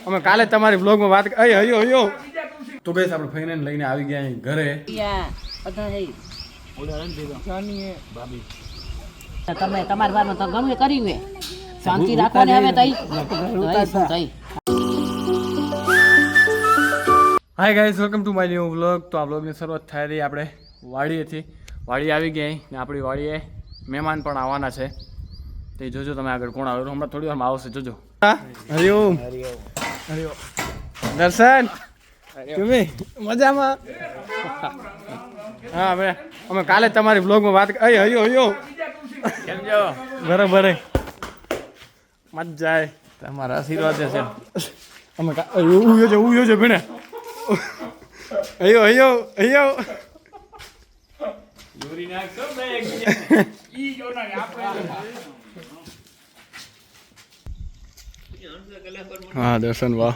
અમે કાલે તમારી બ્લોગમાં વાત હયો તો ગઈસ આપણે ફાઇનલ લઈને આવી ગયા અહીં ઘરે. તમે તમારી વારમાં તો ગમે કર્યું હે શાંતિ રાખો ને હવે તઈ hi guys, welcome to my new vlog. તો આ વ્લોગની શરૂઆત થઈ રહી આપણે વાડીએથી. વાડી આવી ગઈ ને આપણી વાડીએ મહેમાન પણ આવવાના છે. તે જોજો તમે આગળ કોણ આવે, હમણાં થોડી વારમાં આવશે, જોજો. હરિઓમ હરિઓમ દર્શન, તમે મજામાં? હા, અમે કાલે તમારી વ્લોગમાં વાત હયો કેમ છો? બરાબર, મજા આવે, તમારા આશીર્વાદ છે. અમે ઉયો છે ભીણે હયો હા દર્શન, વાહ.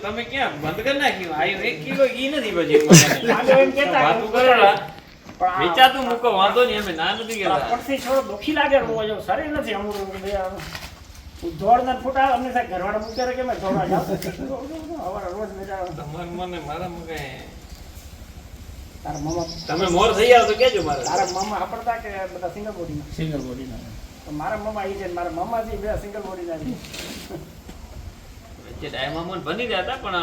તમે ક્યાં બંધ કરી નાખ્યું? આયો 1 કિલો ઘી નથી બચી. વિચારતું મૂકો, વાંધો નહીં, અમે ના નથી કરતા. પડથી થોડો દુખી લાગે, રોજ શરીર નથી અમુક દોડના ફૂટા અમને સાહેબ ઘરવાળા મૂકે કે મેં દોડવા જાવ રોજ મજા મને મારા મગે તારા મામા તમે મોર થઈ આવો તો કેજો મારે. તારા મામા આપડતા કે બધા સિંગલ બોડીના તો મારા મામા ઈ છે, મારા મામાજી બે સિંગલ બોડીના છે. વચ્ચે ડાય મામા બની ગયા હતા પણ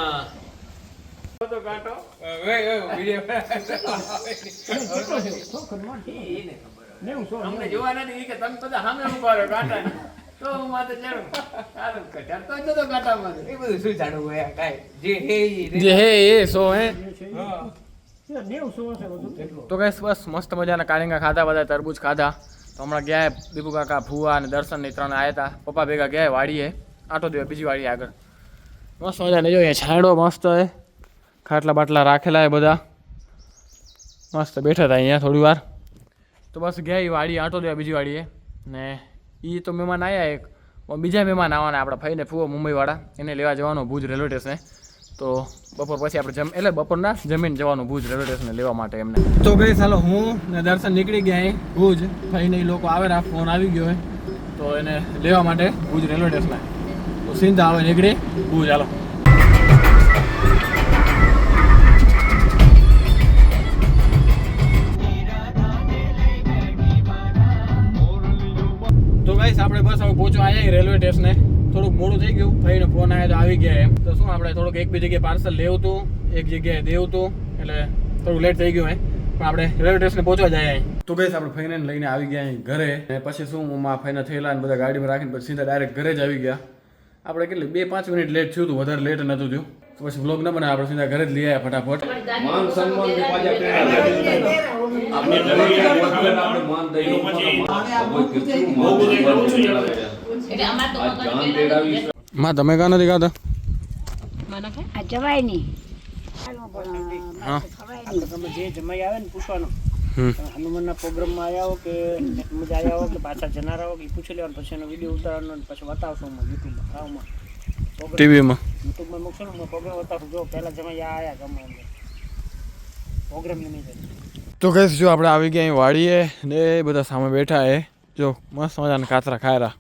તો કાંટો અમને જોવા નથી કે તમે બધા સામે ઉભા રહ્યો કાંટા તો હું માથે ચડું સારું કટાડતો જ તો કાંટામાં એ બધું શું જાણવું હોય કાંઈ જે હે એ સો હે. નેવું સો છે બધું. તો ગાઈસ બસ મસ્ત મજાના કાળીંગા ખાધા, બધા તરબૂચ ખાધા. તો હમણાં ગયા દીપુ કાકા, ફુવા અને દર્શન ને 3 આવ્યા હતા. પપ્પા ભેગા ગયા વાડીએ આટો દેવા, બીજી વાડી આગળ. મસ્ત મજાને જો અહીંયા છાંયડો મસ્ત હે, ખાટલા બાટલા રાખેલા હે બધા, મસ્ત બેઠા હતા અહીંયા થોડી વાર. તો બસ ગયા એ વાડી આટો દેવા, બીજી વાડીએ. ને એ તો મહેમાન આવ્યા એક, બીજા મહેમાન આવવાના આપણા ભાઈને ફુવો મુંબઈવાળા, એને લેવા જવાનો ભુજ રેલવે સ્ટેશને. તો બપોર પછી આપણે એટલે બપોરના જમીન જવાનું ભુજ રેલવે સ્ટેશને લેવા માટે એમને. તો ગઈ ચાલો હું ને દર્શન નીકળી ગયા અહીં ભુજ. ભાઈને એ લોકો આવે, ફોન આવી ગયો હોય તો એને લેવા માટે ભુજ રેલવે સ્ટેશને. તો સીધા આવે નીકળી ભુજ. ચાલો તો ગાઈસ આપણે બસ હવે પહોંચવા આવ્યા રેલવે સ્ટેશને. થોડુંક મોડું થઈ ગયું, ભાઈનો ફોન આવ્યો તો આવી ગયા એમ. તો શું આપણે થોડુંક એક બે જગ્યાએ પાર્સલ લેવું હતું, એક જગ્યાએ દેવું હતું, એટલે થોડું લેટ થઈ ગયું પણ આપણે રેલવે સ્ટેશને પહોંચવા જાય. તો ગઈશ આપણે ફાઈને લઈને આવી ગયા અહીં ઘરે. અને પછી શું માં ફાઈના થયેલા બધા ગાડીમાં રાખીને પછી સીધા ડાયરેક્ટ ઘરે જ આવી ગયા. આપણે કેટલી 2-5 મિનિટ લેટ થયું હતું, વધારે લેટ નહોતું થયું. તો પછી વ્લોગ ન બને, આપણે સીધા ઘરે જ લઈ આવ્યા ફટાફટ. માન સન્માન માં તમે કાં નથી ખાતા? જવાય નહીં. હા, તમે જે જમાઈ આવે ને પૂછવાનું હનુમાનના પ્રોગ્રામમાં આવ્યા હો કે મજા આવ્યા હો કે પાછા જનારા હો કે પૂછી લેવાનું, પછી એનો વિડીયો ઉતારવાનો પછી બતાવશો યુટ્યુબમાં ટીવીમાં યુટ્યુબમાં મૂકશો ને પ્રોગ્રામ બતાવશું. જો પહેલા જમાઈ આવ્યા ગમે એમને પ્રોગ્રામ નહીં જાય. તો કહીશ જો આપણે આવી ગયા અહીં વાડીએ ને બધા સામે બેઠા હે. જો મસ્ત મજાના કાતરા ખાયરા.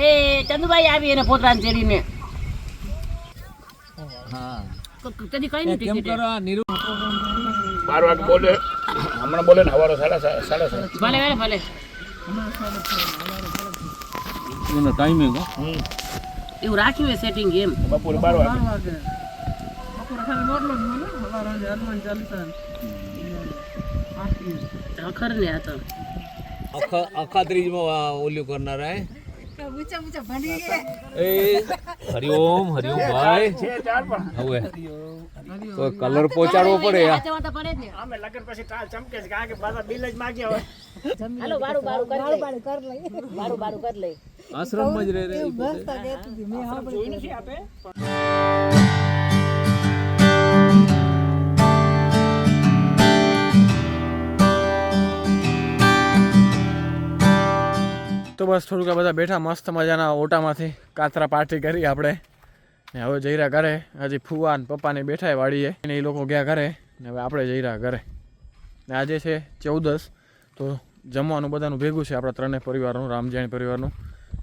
એ ચંદુભાઈ આવી એને પોતાની ચેરીને. હા કદી કઈ નહીં કેમ કરો? 12 વાગે બોલે, હમણાં બોલે ને હવારો 7:30. ભલે એનો ટાઈમિંગ એવું રાખ્યું સેટિંગ એમ. બપોરે 12 વાગે. અખર ને આ તો અખાત્રીજમાં ઓલું કરનારા હરિઓમ ભાઈ હવે તો કલર પહોંચાડવો પડે યાર. વાંચવા તો પડે જ ને. અમે લગન પછી ટાળ ચમકે છે કારણ કે પાછા બિલ જ માગ્યા હોય. હાલો બારું બારું કરી લઈ. બારું બારું કરી લઈ. આશ્રમમાં જ રહે રે ઈ પોતે. જોઈ નથી આપે. તો બસ થોડુંક આ બધા બેઠા મસ્ત મજાના ઓટામાંથી કાતરા પાર્ટી કરી આપણે ને હવે જઈ રહ્યા ઘરે. હજી ફુવા ને પપ્પાને બેઠા વાળીએ ને એ લોકો ગયા ઘરે ને હવે આપણે જઈ રહ્યા ઘરે. ને આજે છે 14 તો જમવાનું બધાનું ભેગું છે આપણા ત્રણેય પરિવારનું, રામજાણી પરિવારનું.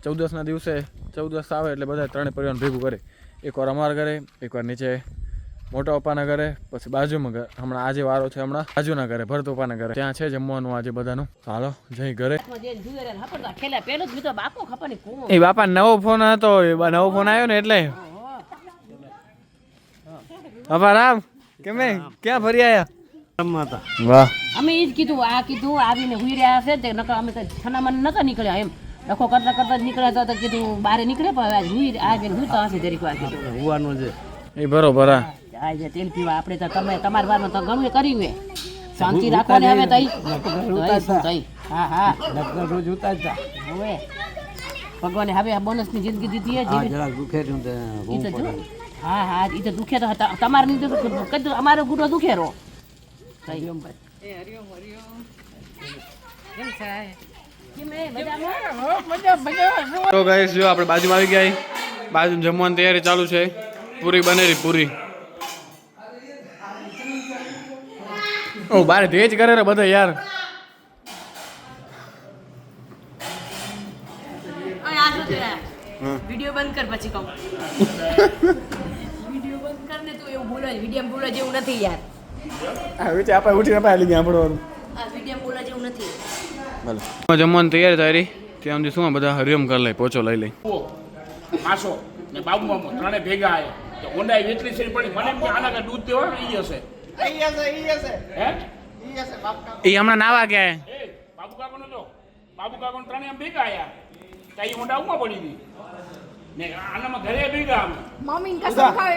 14ના દિવસે 14 આવે એટલે બધા ત્રણેય પરિવારનું ભેગું કરે. એકવાર અમારા ઘરે, એકવાર નીચે મોટા પપ્પાના ઘરે, પછી બાજુમાં ઘર. હમણાં આજે વારો છે હમણાં બાજુના ઘરે, ભરત પપ્પાના ઘરે. ત્યાં છે જમવાનું આજે બધાનું. ચાલો જઈ ઘરે. બાપો ખબર નહીં કોણ. એ બાપા નવો ફોન હતો, નવો ફોન આવ્યો ને એટલે. બાપા રામ કેમે ક્યાં ફરી આયા? વાહ. અમે ઈ જ કીધું, આ કીધું આવીને હુઈ રહ્યા છે તે નકર અમે તો છનામન નતા નીકળ્યા એમ. લખો કરતા કરતા જ નીકળ્યા હતા તો કીધું બારે નીકળે પણ હવે હુઈ આવીને હુઈતા હશે જરીક વાર કીધું. હોવાનું છે એ બરોબર. હા આજે તેલ પીવા આપણે તો તમે તમારા વારમાં તો ઘણું કર્યું હે. શાંતિ રાખો ને હવે તઈ. હા હા લગ્ન રોજ ઉતારતા હવે ભગવાને હવે આ બોનસની જિંદગી દીધી હે જીવી. જરા દુખે છે તો ઈ તો જો. હા હા ઈ તો દુખે તો હતા તમારે નહીં તો કીધું અમારો ગુનો દુખે રો. હરિઓમ ભાઈ. હરિઓમ હરિઓમ. કેમ છે? કેમ એ મજામાં? તો ગાઈસ જો આપણે બાજુમાં આવી ગયા. બાજુ જમવાની તૈયારી ચાલુ છે. પૂરી બનેરી પૂરી. ઓ બારે તેજ કરે રે બધા યાર. વિડિયો બંધ કર પછી કહું. વિડિયો બંધ કર ને તું એવું બોલે વિડિયો બોલે જેવું નથી યાર. આ વિચાર આપણે ઉઠીને પાછી ગયા આપણવાનું. આ વિડિયો બોલે જેવું નથી. ભલે જમવાની તૈયારી તારી ત્યાં સુધી શું બધા હરિયમ કરી લઈ, પોચો લઈ લઈ. માસો ને બાબુ મામો ત્રણે ભેગા આવ્યા તો ઊંડાઈ એટલી છે પડી મને એમ કે આના કે દૂધ દેવા ને ઈ હશે હે એ હમણાં નાવા ગયા. એ બાબુ કાકો નો બાબુ કાકો ત્રણે એમ ભેગા આવ્યા કઈ ઊંડા ઉમાં પડી ગઈ ને આનામાં ઘરે ભેગા આમ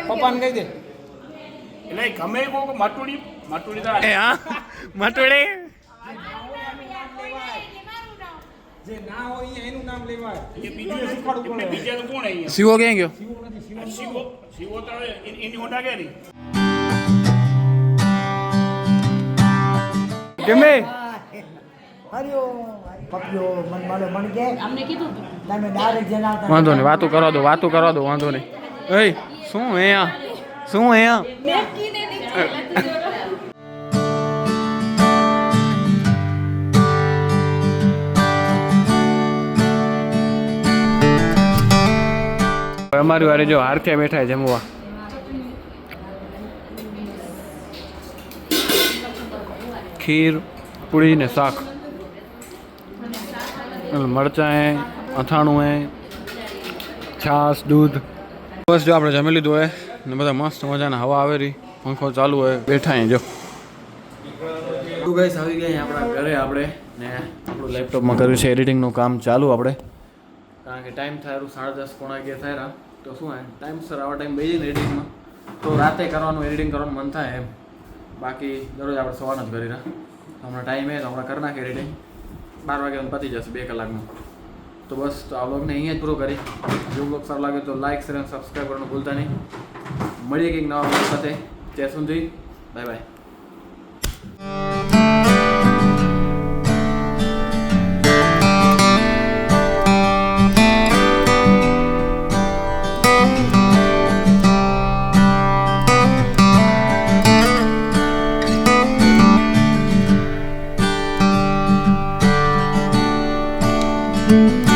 પપ્પાને કહી દે એટલે ગમે કોઈ માટુડી તો એ હા મટોડે જે ના હોય એનું નામ લેવાય એ બીજા તો કોણ અહીંયા શિવો ક્યાં ગયો? શિવો તો એની ઊંડા ગયા નહીં કેમે અમને કીધું વાંધો નહીં, વાતું કરવા દો વાંધો નહીં. એ શું અહીંયા શું અહીંયા અમારી વારે જો હારખ્યા બેઠા જમવા. ખીર પૂરી ને શાક, મરચાં હે, અથાણું હે, છાશ, દૂધ. બસ જો આપણે જમી લીધું હોય ને બધા મસ્ત મજાના હવા આવેરી, પંખો ચાલુ હોય, બેઠા અહીં જો. ગાઈસ આવી ગયા આપણા ઘરે આપણે ને આપણું લેપટોપમાં કર્યું છે એડિટિંગનું કામ ચાલુ આપણે. કારણ કે ટાઈમ થાય 10:30 પોણા 11 થાય તો શું હે ટાઈમસર આવા ટાઈમ બેસી ને એડિટિંગમાં તો રાતે કરવાનું એડિટિંગ કરવાનું મન થાય એમ. બાકી દરરોજ આપણે સવારના જ કરી રહ્યા. હમણાં ટાઈમ હે તો હમણાં કરી નાખીએ એડિટિંગ. 12 વાગ્યામાં પતી જશે 2 કલાકમાં. તો બસ તો આ વ્લોગને અહીંયા જ પૂરો કરી. જો વ્લોગ સારો લાગે તો લાઈક શેર અને સબસ્ક્રાઈબ કરવાનું ભૂલતા નહીં. મળીએ કંઈક નવા વ્લોગ સાથે. ત્યાં સુધી બાય બાય. thank you